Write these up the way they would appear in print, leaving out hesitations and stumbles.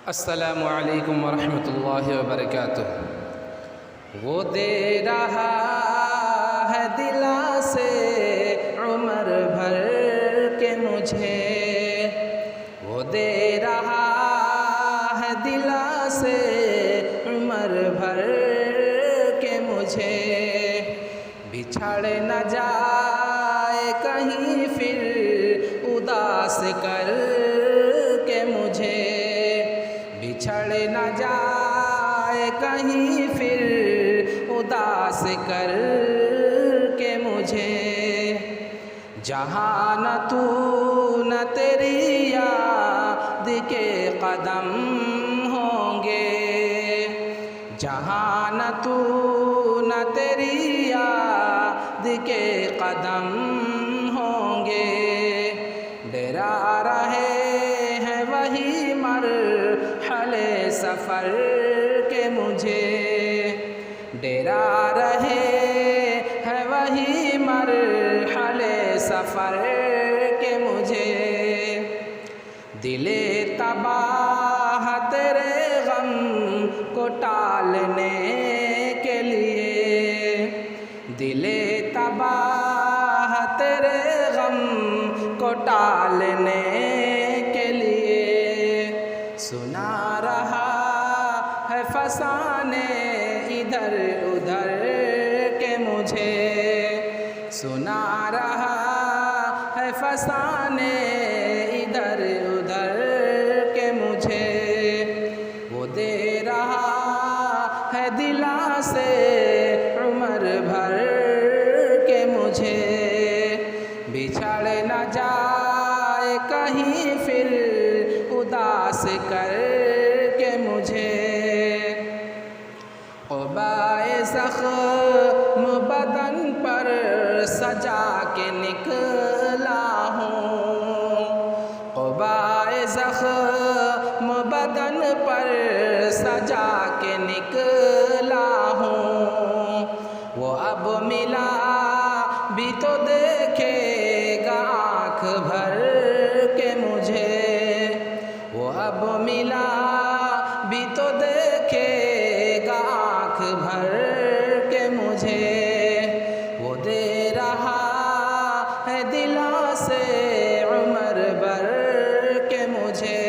अस्सलामु अलैकुम वरहमतुल्लाहि वबरकातुह। वो दे रहा है दिला से उम्र भर के मुझे, वो दे रहा है दिला से उम्र भर के मुझे। बिछड़ न जाए कहीं फिर उदास कर के मुझे, बिछड़ न जाए कहीं फिर उदास कर के मुझे। जहाँ न तू न तेरी याद के कदम होंगे, जहाँ न तू न तेरी याद के कदम होंगे। डरा रहे हैं वही मरहले सफ़र के मुझे, डरा रहे हैं वही मरहले सफ़र के मुझे। दिले तबाह तेरे गम को टालने के लिए, दिले तबाह तेरे गम को टालने के लिए। सुना रहा है फसाने इधर उधर के मुझे, सुना रहा है फसाने इधर उधर के मुझे। वो दे रहा है दिला से उम्र भर के मुझे। बिछड़ न जाए कहीं फिर उदास कर के मुझे। क़ुबाए ज़ख्म बदन पर सजा के निकला हूँ, क़ुबाए ज़ख्म बदन पर सजा के निकला हूँ। वो अब मिला भी तो देखेगा आँख भर के मुझे, वो अब मिला भी तो देखेगा आँख भर के मुझे। वो दे रहा है दिला से उम्र भर के मुझे।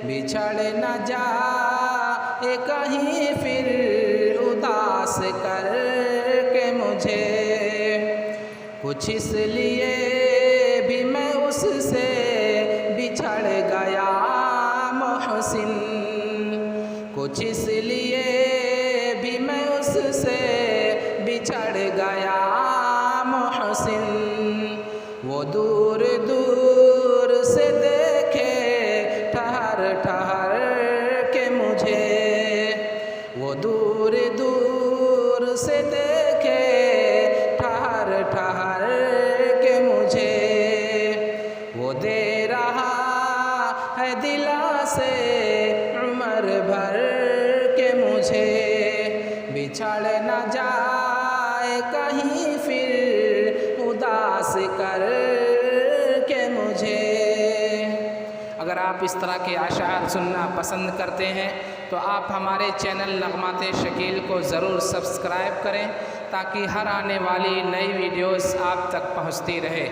बिछड़ न जाए कहीं फिर उदास कर के मुझे। कुछ इसलिए भी मैं उससे बिछड़ गया मोहसिन, कुछ इसलिए भी मैं उससे बिछड़ गया मोहसिन। वो दूर दूर से देखे ठहर ठहर के मुझे, वो दूर दूर से देखे ठहर ठहर के मुझे। वो दे रहा है दिला से उम्र भर के मुझे। बिछड़ न जाए कहीं फिर उदास कर के मुझे। अगर आप इस तरह के अशार सुनना पसंद करते हैं तो आप हमारे चैनल नगमाते शकील को ज़रूर सब्सक्राइब करें, ताकि हर आने वाली नई वीडियोस आप तक पहुंचती रहे।